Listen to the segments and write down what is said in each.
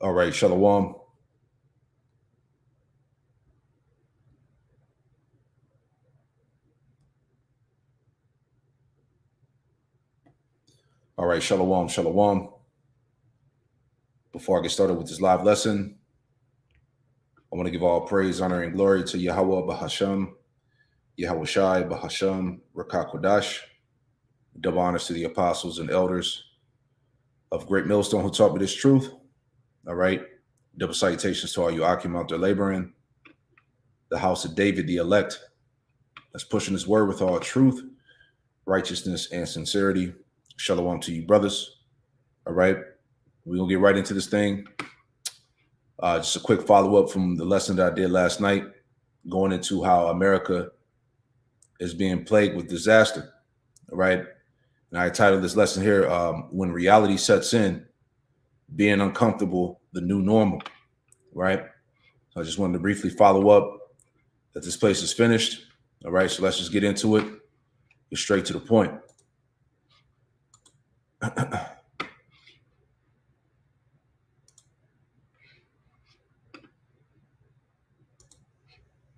All right, Shalom. All right, Shalom, Shalom. Before I get started with this live lesson, I want to give all praise, honor, and glory to Yahweh Bahasham, Yahweh Shai Bahasham, Rakah Kodash. Double honors to the apostles and elders of Great Millstone who taught me this truth. All right. Double salutations to all you Akim out there laboring. The house of David, the elect, that's pushing his word with all truth, righteousness, and sincerity. Shalom to you, brothers. All right. We're going to get right into this thing. Just a quick follow-up from the lesson that I did last night, going into how America is being plagued with disaster. All right. And I titled this lesson here, When Reality Sets In, Being Uncomfortable, the New Normal. Right. So I just wanted to briefly follow up that this place is finished. All right. So let's just get into it. Get straight to the point.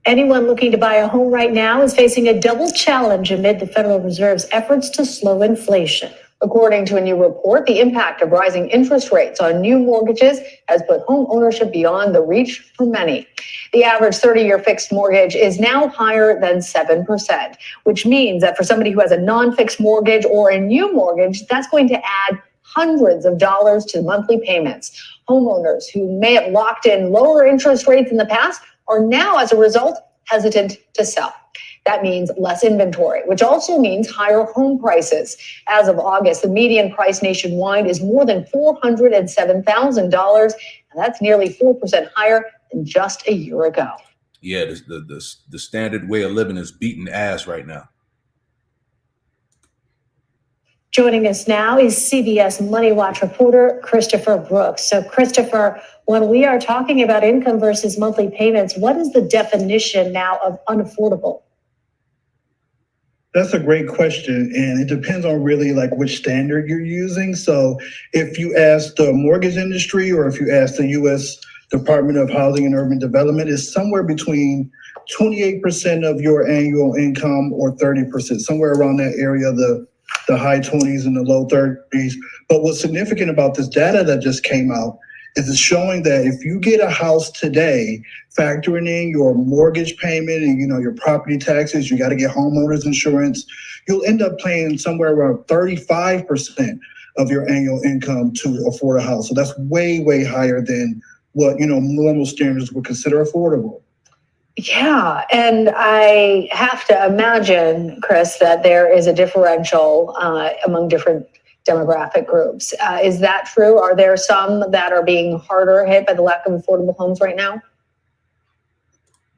Anyone looking to buy a home right now is facing a double challenge amid the Federal Reserve's efforts to slow inflation. According to a new report, the impact of rising interest rates on new mortgages has put home ownership beyond the reach for many. The average 30-year fixed mortgage is now higher than 7%, which means that for somebody who has a non-fixed mortgage or a new mortgage, that's going to add hundreds of dollars to monthly payments. Homeowners who may have locked in lower interest rates in the past are now, as a result, hesitant to sell. That means less inventory, which also means higher home prices. As of August, the median price nationwide is more than $407,000, and that's nearly 4% higher than just a year ago. Yeah, the standard way of living is beating ass right now. Joining us now is CBS Money Watch reporter Christopher Brooks. So, Christopher, when we are talking about income versus monthly payments, what is the definition now of unaffordable? That's a great question, and it depends on really like which standard you're using. So if you ask the mortgage industry or if you ask the U.S. Department of Housing and Urban Development, it's somewhere between 28% of your annual income or 30%, somewhere around that area, the high 20s and the low 30s. But what's significant about this data that just came out is it's showing that if you get a house today, factoring in your mortgage payment and your property taxes, you got to get homeowners insurance, you'll end up paying somewhere around 35% of your annual income to afford a house. So that's way, way higher than what normal standards would consider affordable. Yeah, and I have to imagine, Chris, that there is a differential among different demographic groups. Is that true? Are there some that are being harder hit by the lack of affordable homes right now?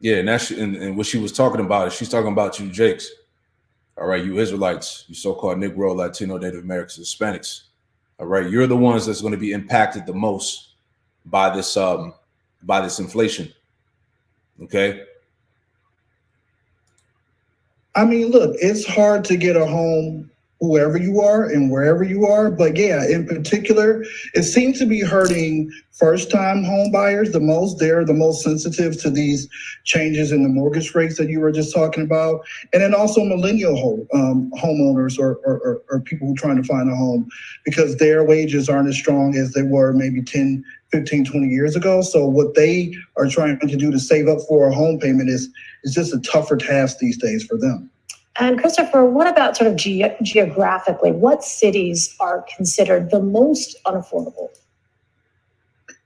Yeah, and that's and what she was talking about is she's talking about you, Jakes. All right, you Israelites, you so-called Negro, Latino, Native Americans, Hispanics. All right, you're the ones that's going to be impacted the most by this inflation. Okay. I mean, look, it's hard to get a home whoever you are and wherever you are. But yeah, in particular, it seems to be hurting first-time home buyers the most. They're the most sensitive to these changes in the mortgage rates that you were just talking about. And then also millennial homeowners or people who are trying to find a home because their wages aren't as strong as they were maybe 10, 15, 20 years ago. So what they are trying to do to save up for a home payment is just a tougher task these days for them. And Christopher, what about sort of geographically? What cities are considered the most unaffordable?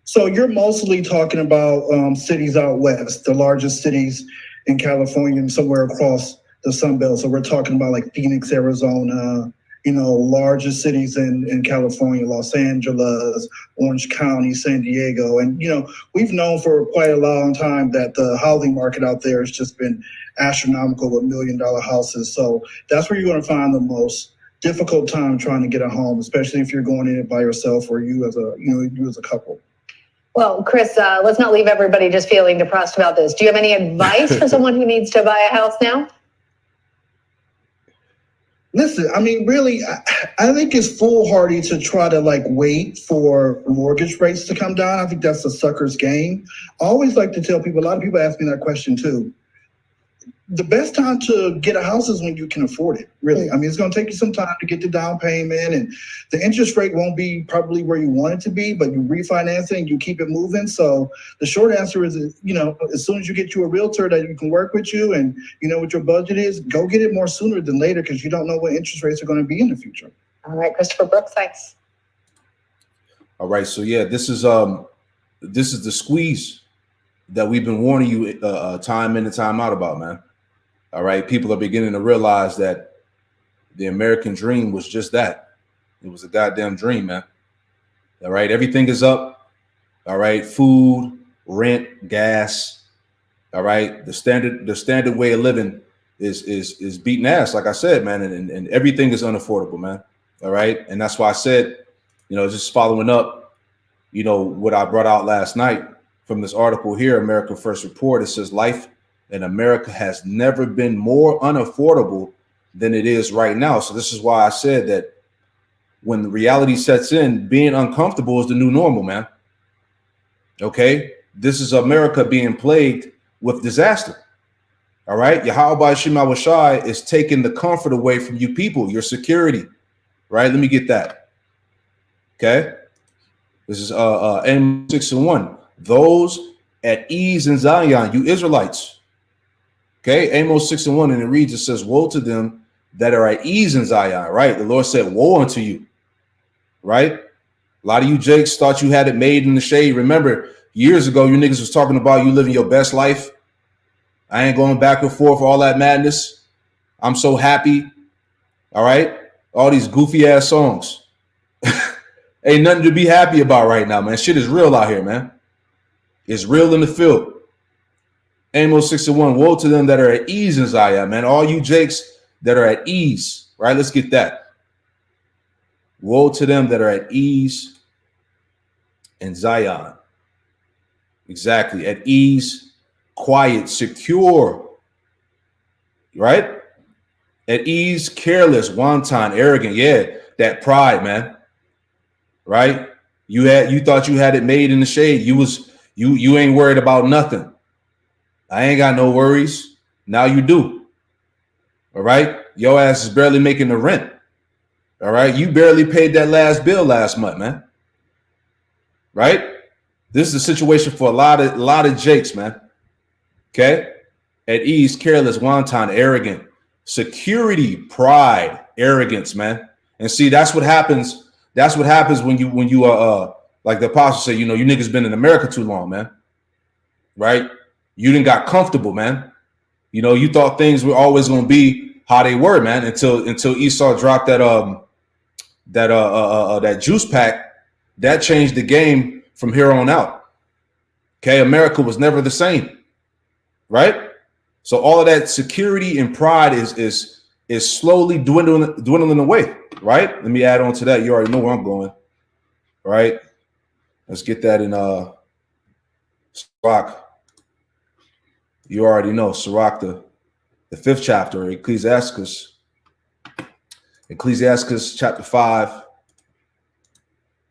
So you're mostly talking about cities out west, the largest cities in California and somewhere across the Sun Belt. So we're talking about like Phoenix, Arizona, largest cities in California, Los Angeles, Orange County, San Diego. And, we've known for quite a long time that the housing market out there has just been astronomical with $1 million houses. So that's where you're going to find the most difficult time trying to get a home, especially if you're going in it by yourself or you as a couple. Well, Chris, let's not leave everybody just feeling depressed about this. Do you have any advice for someone who needs to buy a house now? Listen, I mean, really, I think it's foolhardy to try to like wait for mortgage rates to come down. I think that's a sucker's game. I always like to tell people, a lot of people ask me that question too. The best time to get a house is when you can afford it, really. I mean, it's going to take you some time to get the down payment, and the interest rate won't be probably where you want it to be, but you refinance it and you keep it moving. So the short answer is, you know, as soon as you get you a realtor that you can work with you and you know what your budget is, go get it more sooner than later, because you don't know what interest rates are going to be in the future. All right, Christopher Brooks, thanks. All right, so yeah, this is the squeeze that we've been warning you time in and time out about, man. All right, people are beginning to realize that the American dream was just that. It was a goddamn dream, man. All right, everything is up. All right, food, rent, gas. All right, the standard way of living is beating ass, like I said, man, and everything is unaffordable, man. All right, and that's why I said, you know, just following up, you know, what I brought out last night from this article here, America First Report. It says life in America has never been more unaffordable than it is right now. So this is why I said that when the reality sets in, being uncomfortable is the new normal, man. Okay, this is America being plagued with disaster. All right, Yahweh Shema Washai is taking the comfort away from you people, your security. Right, let me get that. Okay, this is Amos 6:1. Those at ease in Zion, you Israelites. Okay, Amos 6:1, and it reads, it says, woe to them that are at ease in Zion, right? The Lord said, woe unto you, right? A lot of you jakes thought you had it made in the shade. Remember, years ago, you niggas was talking about you living your best life. I ain't going back and forth for all that madness. I'm so happy, all right? All these goofy ass songs. Ain't nothing to be happy about right now, man. Shit is real out here, man. It's real in the field. Amos 6:1, woe to them that are at ease in Zion, man. All you jakes that are at ease, right? Let's get that. Woe to them that are at ease in Zion. Exactly. At ease, quiet, secure, right? At ease, careless, wanton, arrogant. Yeah, that pride, man. Right? You thought you had it made in the shade. You ain't worried about nothing. I ain't got no worries. Now you do. All right. Your ass is barely making the rent. All right. You barely paid that last bill last month, man. Right. This is a situation for a lot of jakes, man. Okay. At ease, careless, wanton, arrogant, security, pride, arrogance, man. And see, that's what happens. That's what happens when you like the apostle said, you know, you niggas been in America too long, man. Right. You didn't got comfortable, man. You know, you thought things were always going to be how they were, man, until Esau dropped that juice pack. That changed the game from here on out. Okay, America was never the same, right? So all of that security and pride is slowly dwindling away, right? Let me add on to that. You already know where I'm going, right? Let's get that in Sirach. You already know Sirach, the 5th chapter, Ecclesiastes chapter 5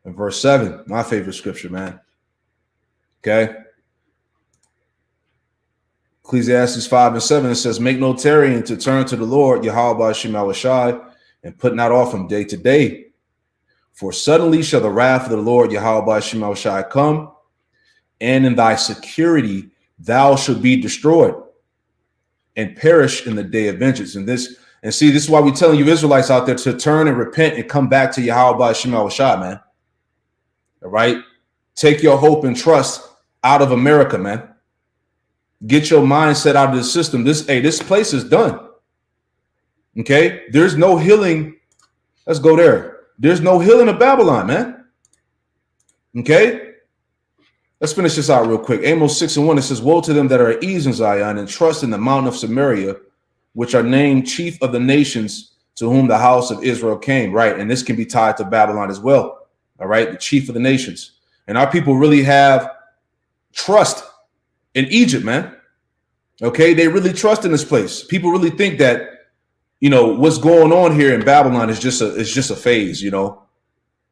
and verse 7. My favorite scripture, man. Okay. Ecclesiastes 5 and 7, it says, make no tarrying to turn to the Lord, Yahweh Shema Washai, and put not off from day to day. For suddenly shall the wrath of the Lord, Yahweh Shema Washai, come, and in thy security thou shalt be destroyed and perish in the day of vengeance. And see, this is why we're telling you Israelites out there to turn and repent and come back to Yahweh Shema Washai, man. All right. Take your hope and trust out of America, man. Get your mindset out of the system. This place is done. Okay. There's no healing. Let's go there. There's no healing of Babylon, man. Okay. Let's finish this out real quick. Amos 6:1, it says, woe to them that are at ease in Zion and trust in the mountain of Samaria, which are named chief of the nations to whom the house of Israel came. Right. And this can be tied to Babylon as well. All right. The chief of the nations. And our people really have trust in Egypt, man. Okay. They really trust in this place. People really think that, you know, what's going on here in Babylon is just a phase, you know,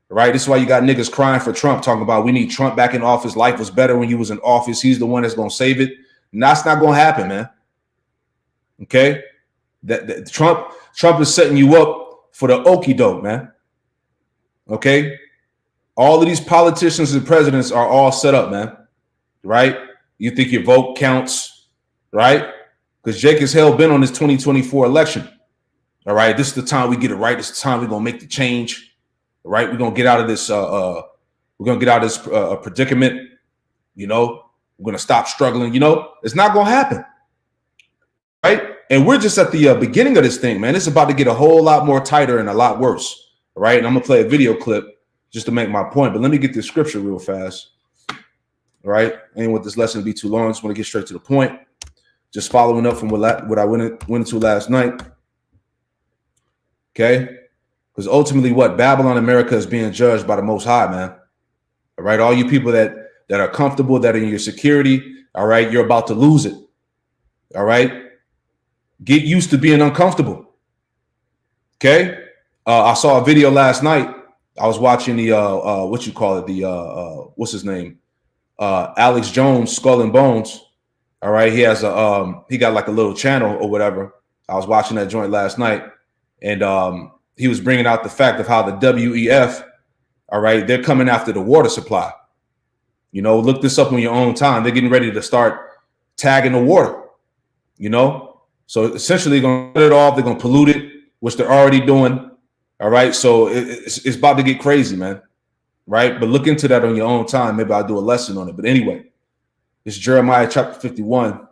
right? This is why you got niggas crying for Trump, talking about we need Trump back in office. Life was better when he was in office. He's the one that's going to save it. And that's not going to happen, man. Okay. That Trump is setting you up for the okie doke, man. Okay. All of these politicians and presidents are all set up, man. Right? You think your vote counts, right? Because Jake is hell bent on this 2024 election. All right. This is the time we get it right. This is the time we're gonna make the change. All right. We're gonna get out of this. Predicament. You know, we're gonna stop struggling. You know, it's not gonna happen. Right. And we're just at the beginning of this thing, man. It's about to get a whole lot more tighter and a lot worse. All right. And I'm gonna play a video clip just to make my point. But let me get this scripture real fast. All right. I didn't want this lesson to be too long. I just want to get straight to the point. Just following up from what I went into last night. Okay. Because ultimately what Babylon America is being judged by the Most High, man. All right. All you people that are comfortable, that are in your security. All right. You're about to lose it. All right. Get used to being uncomfortable. Okay. I saw a video last night. I was watching the what's his name? Alex Jones, Skull and Bones. All right. He has he got like a little channel or whatever. I was watching that joint last night, and he was bringing out the fact of how the WEF, all right, they're coming after the water supply. You know, look this up on your own time. They're getting ready to start tagging the water, you know? So essentially they're going to cut it off. They're going to pollute it, which they're already doing. All right. So it's about to get crazy, man. Right. But look into that on your own time. Maybe I'll do a lesson on it. But anyway, it's Jeremiah chapter 51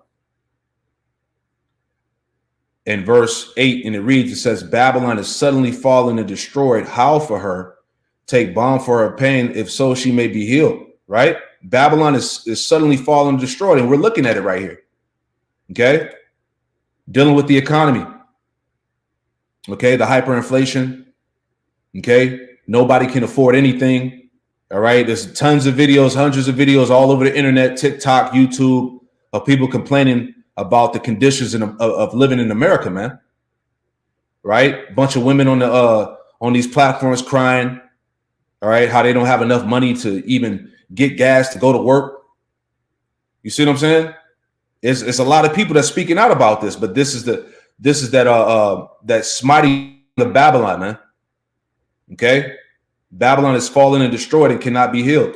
and verse 8. And it reads, it says, Babylon is suddenly fallen and destroyed. Howl for her. Take balm for her pain. If so, she may be healed. Right. Babylon is suddenly fallen and destroyed. And we're looking at it right here. Okay. Dealing with the economy. Okay. The hyperinflation. Okay. Nobody can afford anything. All right. There's tons of videos, hundreds of videos all over the internet, TikTok, YouTube, of people complaining about the conditions of living in America, man. Right. Bunch of women on these platforms crying. All right. How they don't have enough money to even get gas to go to work. You see what I'm saying? It's a lot of people that's speaking out about this, but this is that smiting of Babylon, man. Okay. Babylon is fallen and destroyed and cannot be healed.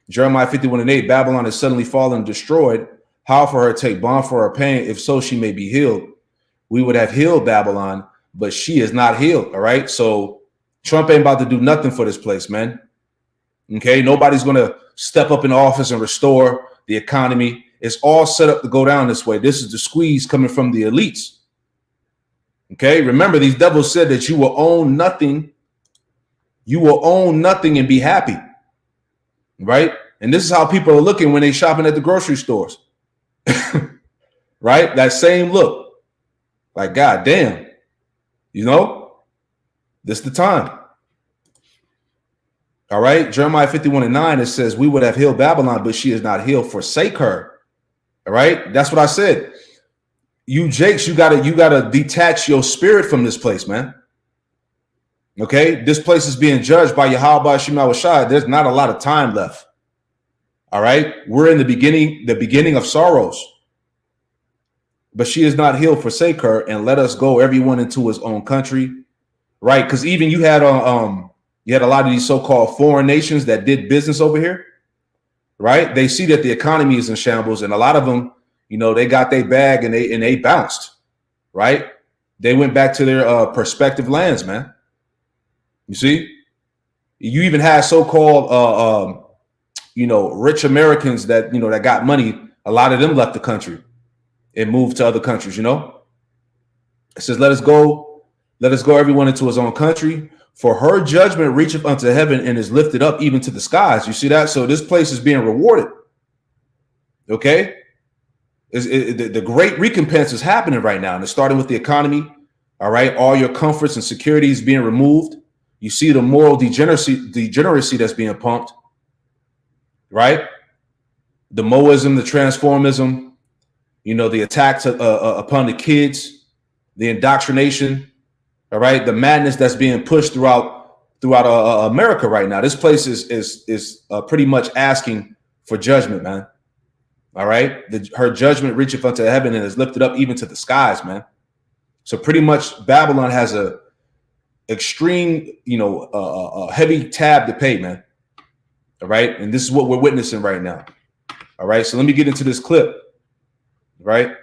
Jeremiah 51 and 8, Babylon is suddenly fallen and destroyed. How for her take balm for her pain? If so, she may be healed. We would have healed Babylon, but she is not healed. All right. So Trump ain't about to do nothing for this place, man. Okay. Nobody's going to step up in office and restore the economy. It's all set up to go down this way. This is the squeeze coming from the elites. Okay. Remember, these devils said that you will own nothing. You will own nothing and be happy. Right. And this is how people are looking when they're shopping at the grocery stores. Right. That same look. Like, God damn. You know, this is the time. All right. Jeremiah 51 and 9, it says, we would have healed Babylon, but she is not healed. Forsake her. All right. That's what I said. You Jakes, you gotta detach your spirit from this place, man. Okay. This place is being judged by Yahweh Shema Shai. There's not a lot of time left. All right. We're in the beginning of sorrows. But she is not healed. Forsake her and let us go, everyone into his own country. Right. Because even you had a lot of these so-called foreign nations that did business over here. Right. They see that the economy is in shambles, and a lot of them, you know, they got their bag and they bounced. Right. They went back to their prospective lands, man. You see, you even had so-called, rich Americans that, that got money. A lot of them left the country and moved to other countries. You know, it says, let us go, everyone into his own country. For her judgment reacheth unto heaven and is lifted up even to the skies. You see that? So this place is being rewarded. Okay. The great recompense is happening right now. And it's starting with the economy. All right. All your comforts and securities being removed. You see the moral degeneracy that's being pumped. Right. The Moism, the transformism, the attacks upon the kids. the indoctrination, all right, the madness that's being pushed throughout America right now. This place is pretty much asking for judgment, man. All right, her judgment reacheth unto heaven and is lifted up even to the skies, man. So pretty much Babylon has a extreme, heavy tab to pay, man. All right, and this is what we're witnessing right now. All right, so let me get into this clip. Right,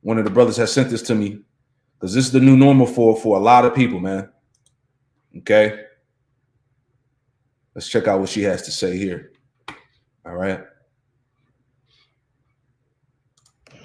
one of the brothers has sent this to me because this is the new normal for a lot of people, man. Okay, let's check out what she has to say here. All right.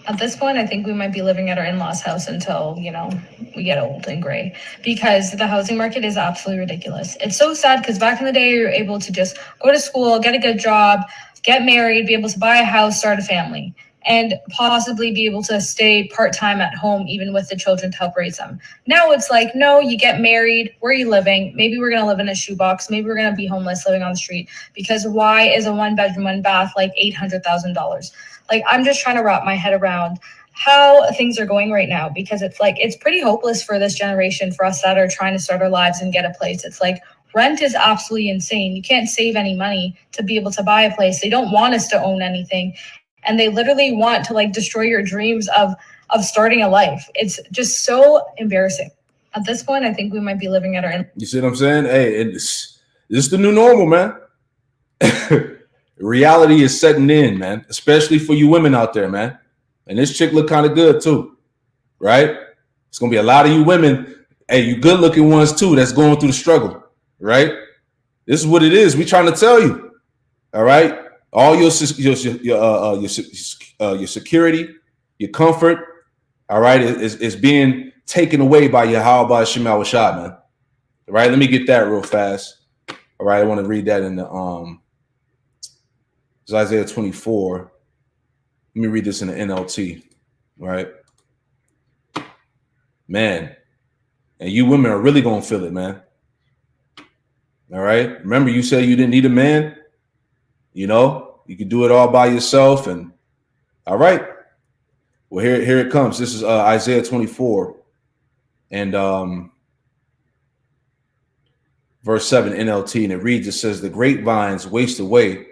At this point, I think we might be living at our in-laws' house until, we get old and gray, because the housing market is absolutely ridiculous. It's so sad because back in the day, you were able to just go to school, get a good job, get married, be able to buy a house, start a family, and possibly be able to stay part-time at home, even with the children to help raise them. Now it's like, no, you get married, where are you living? Maybe we're going to live in a shoebox. Maybe we're going to be homeless living on the street, because why is a 1-bedroom, 1-bath like $800,000? Like, I'm just trying to wrap my head around how things are going right now, because it's like, it's pretty hopeless for this generation, for us that are trying to start our lives and get a place. It's like, rent is absolutely insane. You can't save any money to be able to buy a place. They don't want us to own anything. And they literally want to destroy your dreams of starting a life. It's just so embarrassing. At this point, I think we might be living at our end. You see what I'm saying? Hey, this is the new normal, man. Reality is setting in, man, especially for you women out there, man. And this chick look kind of good too, right? It's going to be a lot of you women, hey, you good looking ones too, that's going through the struggle, right? This is what it is. We trying to tell you, all right? All your security, your comfort, all right, is being taken away by Yahweh Shemal Shah, man. All right, let me get that real fast. All right, I want to read that in the it's Isaiah 24. Let me read this in the NLT, right? Man, and you women are really gonna feel it, man. All right. Remember, you said you didn't need a man. You could do it all by yourself. And all right. Well, here it comes. This is Isaiah 24 and verse 7 NLT, and it reads, it says, the grapevines waste away.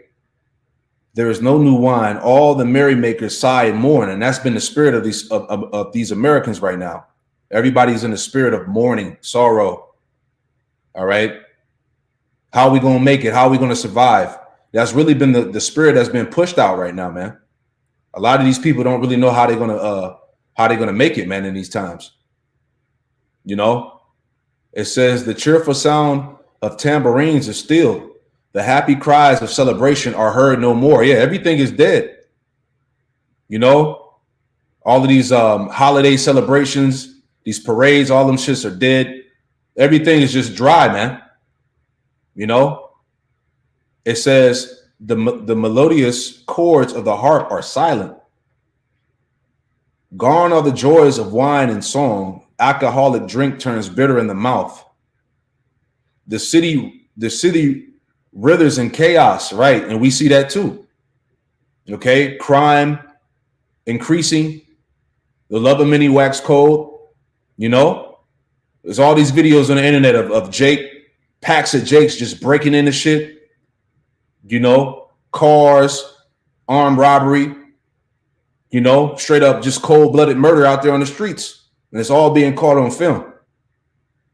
There is no new wine. All the merrymakers sigh and mourn. And that's been the spirit of these Americans right now. Everybody's in the spirit of mourning, sorrow. All right. How are we going to make it? How are we going to survive? That's really been the spirit that's been pushed out right now, man. A lot of these people don't really know how they're going to make it, man, in these times. It says the cheerful sound of tambourines is still. The happy cries of celebration are heard no more. Yeah, everything is dead. All of these holiday celebrations, these parades, all them shits are dead. Everything is just dry, man. It says the melodious chords of the harp are silent. Gone are the joys of wine and song. Alcoholic drink turns bitter in the mouth. The city writhers in chaos, right? And we see that too. Okay, crime increasing. The love of many wax cold. There's all these videos on the internet of packs of Jakes just breaking into shit. Cars, armed robbery. Straight up just cold-blooded murder out there on the streets. And it's all being caught on film.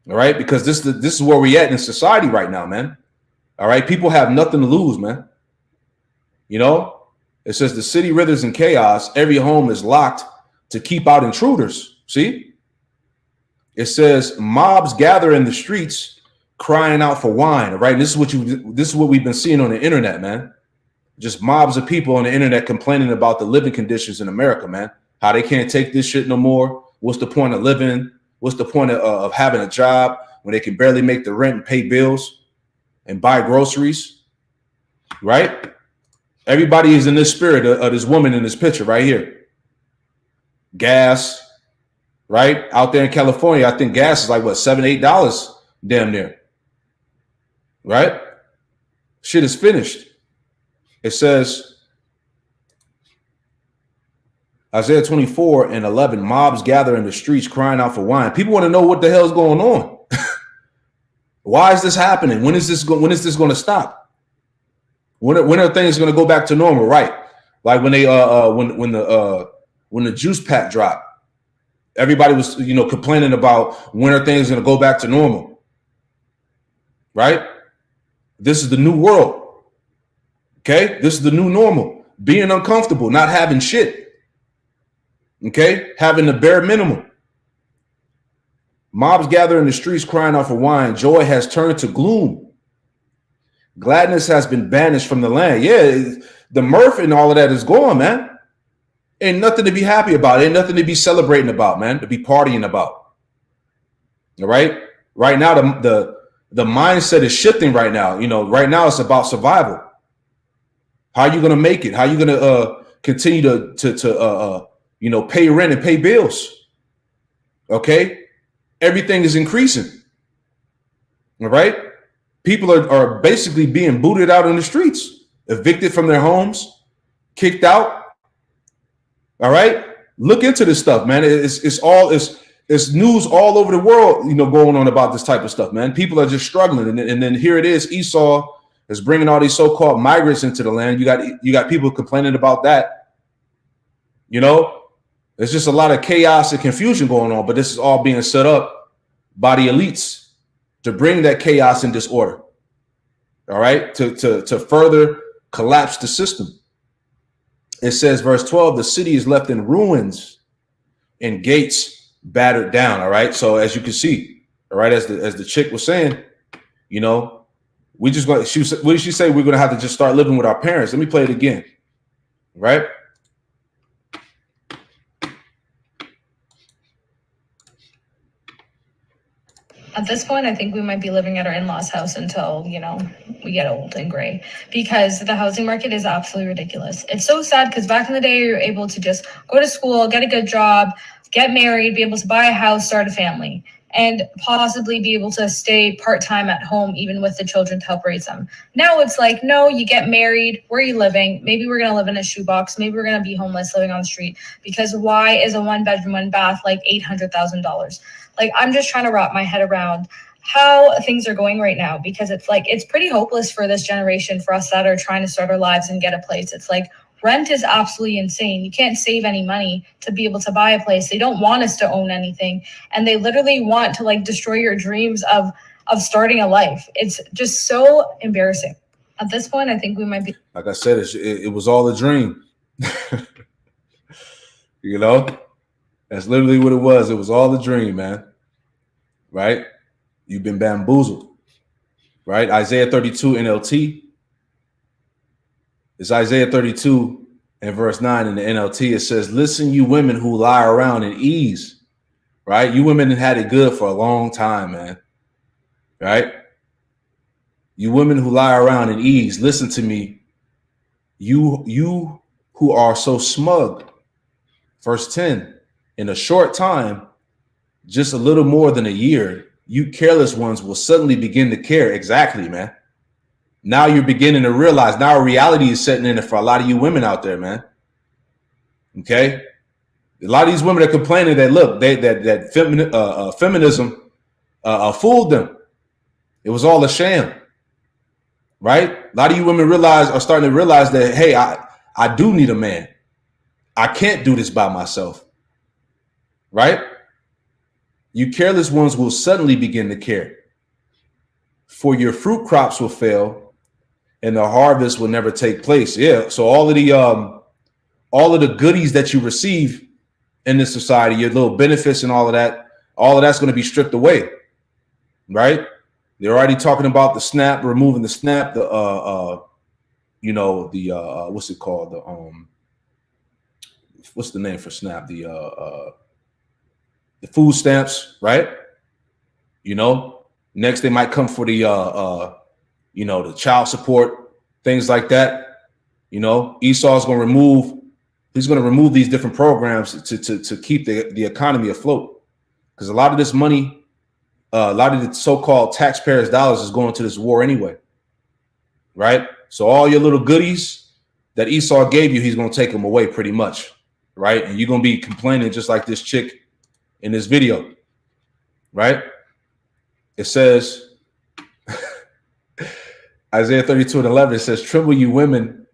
All right, because this is where we at in society right now, man. All right, people have nothing to lose, man. It says the city writhers in chaos. Every home is locked to keep out intruders. See? It says mobs gather in the streets crying out for wine. All right, and this is what we've been seeing on the internet, man. Just mobs of people on the internet complaining about the living conditions in America, man. How they can't take this shit no more. What's the point of living? What's the point of having a job when they can barely make the rent and pay bills and buy groceries? Right? Everybody is in this spirit of this woman in this picture right here. Gas, right? Out there in California, I think gas is like what, $7, $8 damn near. Right? Shit is finished. It says, Isaiah 24:11, mobs gather in the streets crying out for wine. People want to know what the hell's going on. Why is this happening? When is this going to stop? When are things going to go back to normal? Right. Like when they when the juice pack dropped, everybody was, complaining about when are things going to go back to normal. Right? This is the new world. Okay? This is the new normal. Being uncomfortable, not having shit. Okay, having the bare minimum. Mobs gather in the streets crying out for wine. Joy has turned to gloom. Gladness has been banished from the land. Yeah, the mirth and all of that is gone, man. Ain't nothing to be happy about. Ain't nothing to be celebrating about, man. To be partying about. All right. Right now, the mindset is shifting. Right now, right now it's about survival. How are you gonna make it? How are you gonna continue to pay rent and pay bills? Okay. Everything is increasing. All right. People are basically being booted out in the streets, evicted from their homes, kicked out. All right. Look into this stuff, man. It's news all over the world, going on about this type of stuff, man. People are just struggling. And then here it is. Esau is bringing all these so-called migrants into the land. You got people complaining about that. There's just a lot of chaos and confusion going on, but this is all being set up by the elites to bring that chaos and disorder. All right. To further collapse the system. It says, verse 12, the city is left in ruins and gates battered down. All right. So as you can see, all right, as the chick was saying, we just what did she say? We're going to have to just start living with our parents. Let me play it again. Right. At this point, I think we might be living at our in-laws' house until, we get old and gray, because the housing market is absolutely ridiculous. It's so sad because back in the day, you're able to just go to school, get a good job, get married, be able to buy a house, start a family, and possibly be able to stay part-time at home, even with the children to help raise them. Now it's like, no, you get married. Where are you living? Maybe we're going to live in a shoebox. Maybe we're going to be homeless living on the street, because why is a 1-bedroom, 1-bath like $800,000? Like, I'm just trying to wrap my head around how things are going right now, because it's pretty hopeless for this generation, for us that are trying to start our lives and get a place. It's like rent is absolutely insane. You can't save any money to be able to buy a place. They don't want us to own anything. And they literally want to destroy your dreams of starting a life. It's just so embarrassing. At this point, I think we might be. Like I said, it was all a dream. That's literally what it was. It was all a dream, man. Right? You've been bamboozled. Right? Isaiah 32 NLT. It's Isaiah 32 and verse 9 in the NLT. It says, listen, you women who lie around in ease. Right? You women had it good for a long time, man. Right? You women who lie around in ease, listen to me. You who are so smug. Verse 10. In a short time, just a little more than a year, you careless ones will suddenly begin to care. Exactly, man. Now you're beginning to realize, now reality is setting in for a lot of you women out there, man. Okay. A lot of these women are complaining that, look, feminism fooled them. It was all a sham. Right. A lot of you women are starting to realize that, hey, I do need a man. I can't do this by myself. Right? You careless ones will suddenly begin to care. For your fruit crops will fail and the harvest will never take place. Yeah. So all of the goodies that you receive in this society, your little benefits and all of that's going to be stripped away. Right? They're already talking about the SNAP, removing the SNAP, what's it called? What's the name for SNAP? The food stamps, right? Next they might come for the the child support, things like that. Esau's going to remove these different programs to keep the economy afloat, because a lot of this money, a lot of the so-called taxpayers' dollars is going to this war anyway, right? So all your little goodies that Esau gave you, he's going to take them away pretty much. right? And you're going to be complaining just like this chick in this video, right? It says, Isaiah 32:11, it says, tremble you women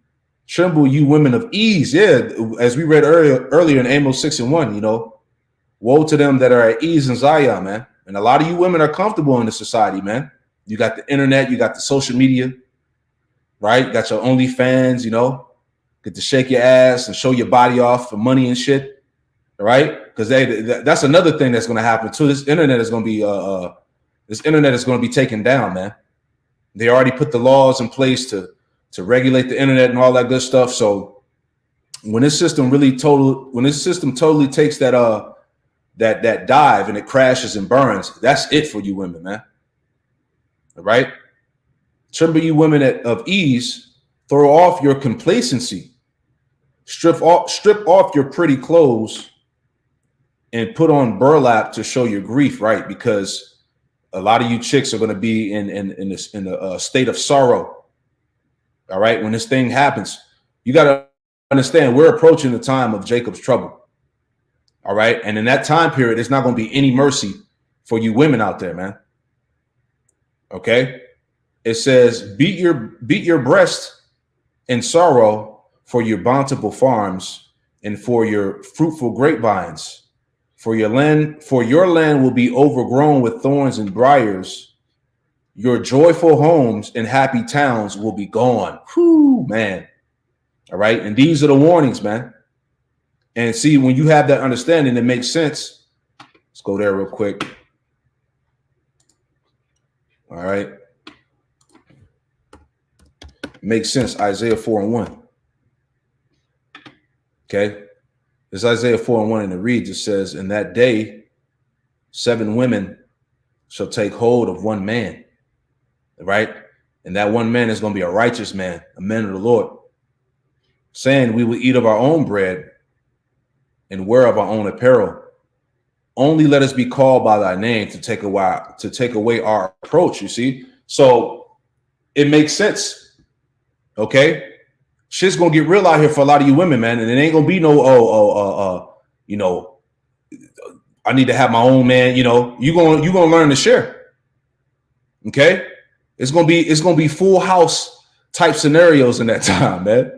of ease. Yeah, as we read earlier in Amos 6:1, you know, woe to them that are at ease in Zion, man. And a lot of you women are comfortable in this society, man. You got the internet, you got the social media, right? You got your OnlyFans, you know, get to shake your ass and show your body off for money and shit, right? Because that's another thing that's going to happen too. This internet is going to be taken down, man. They already put the laws in place to regulate the internet and all that good stuff. So when this system totally takes that that dive and it crashes and burns, that's it for you women, man. All right. Tremble you women of ease, throw off your complacency, strip off your pretty clothes, and put on burlap to show your grief, right? Because a lot of you chicks are going to be in a state of sorrow. All right. When this thing happens, you got to understand we're approaching the time of Jacob's trouble. All right. And in that time period, there's not going to be any mercy for you women out there, man. OK, it says, beat your breast in sorrow for your bountiful farms and for your fruitful grapevines. For your land will be overgrown with thorns and briars. Your joyful homes and happy towns will be gone. Whew, man. All right. And these are the warnings, man. And see, when you have that understanding, it makes sense. Let's go there real quick. All right. Makes sense. Isaiah 4:1. Okay. It's Isaiah 4:1, and it reads, it says, in that day, 7 women shall take hold of one man, right? And that one man is going to be a righteous man, a man of the Lord, saying, we will eat of our own bread and wear of our own apparel. Only let us be called by thy name to take away our approach, you see? So it makes sense, okay? Shit's gonna get real out here for a lot of you women, man, and it ain't gonna be no you know, I need to have my own man. You know, you gonna learn to share. Okay, it's gonna be full house type scenarios in that time, man.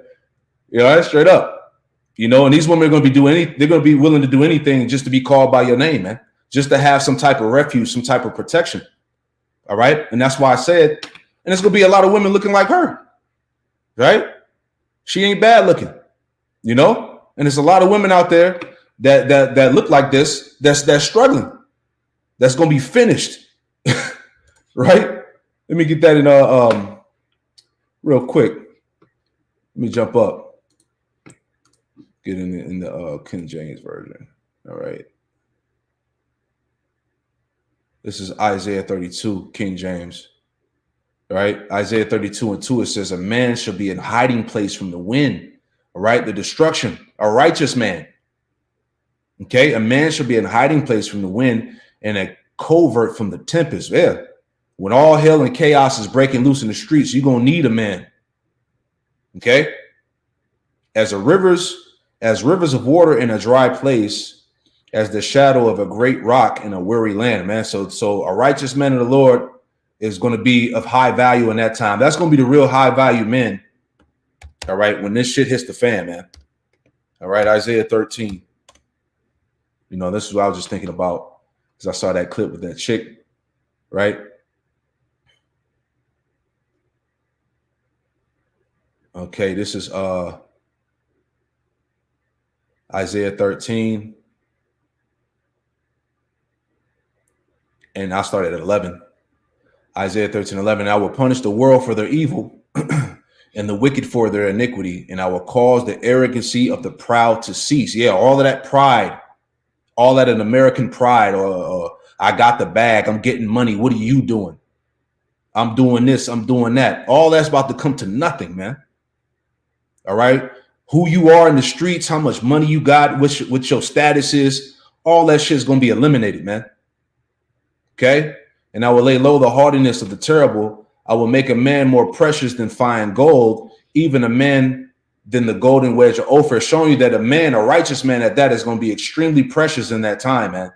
You know, that's straight up. You know, and these women are gonna be they're gonna be willing to do anything just to be called by your name, man, just to have some type of refuge, some type of protection. All right, and that's why I said, and it's gonna be a lot of women looking like her, right? She ain't bad looking, you know, and there's a lot of women out there that look like this, that's struggling, that's gonna be finished, right? Let me get that in real quick. Let me jump up, get in the King James version. All right, this is Isaiah 32, King James. All right, Isaiah 32:2, it says, a man shall be in hiding place from the wind, all right, the destruction, a righteous man. Okay, a man shall be in hiding place from the wind and a covert from the tempest. Yeah, when all hell and chaos is breaking loose in the streets, you're gonna need a man. Okay, as rivers of water in a dry place, as the shadow of a great rock in a weary land, man. So a righteous man of the Lord is going to be of high value in that time. That's going to be the real high value men. All right. When this shit hits the fan, man. All right. Isaiah 13. You know, this is what I was just thinking about because I saw that clip with that chick. Right. Okay. This is Isaiah 13. And I started at 11. Isaiah 13:11, I will punish the world for their evil and the wicked for their iniquity, and I will cause the arrogancy of the proud to cease. Yeah, all of that pride, all that an American pride, or I got the bag, I'm getting money. What are you doing? I'm doing this, I'm doing that. All that's about to come to nothing, man. All right. Who you are in the streets, how much money you got, what your status is, all that shit is going to be eliminated, man. Okay. And I will lay low the haughtiness of the terrible. I will make a man more precious than fine gold, even a man than the golden wedge of Ophir, showing you that a righteous man at that, is going to be extremely precious in that time, man.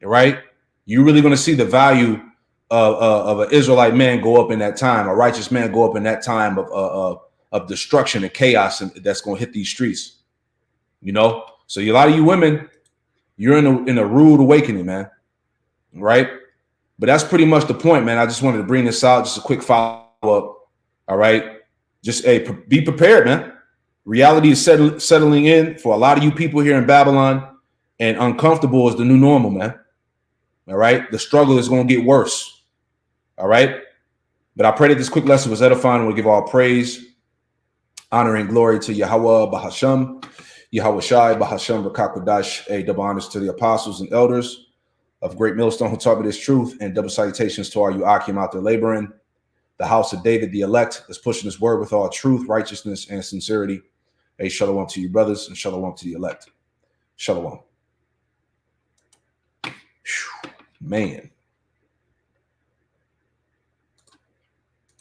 Right? You're really going to see the value of an Israelite man go up in that time, a righteous man go up in that time of destruction and chaos that's going to hit these streets. You know, so a lot of you women, you're in a rude awakening, man. Right? But that's pretty much the point, man. I just wanted to bring this out, just a quick follow up. All right. Just be prepared, man. Reality is settling in for a lot of you people here in Babylon, and uncomfortable is the new normal, man. All right. The struggle is going to get worse. All right. But I pray that this quick lesson was edifying. We'll give all praise, honor, and glory to Yahweh Bahasham, Yahweh Shai Bahasham Rakakwadash. Double honors to the apostles and elders of Great Millstone who taught me this truth, and double salutations to our Yuakim out there laboring. The house of David, the elect, is pushing this word with all truth, righteousness, and sincerity. Shalom to you, brothers, and shalom to the elect. Shalom. Whew, man.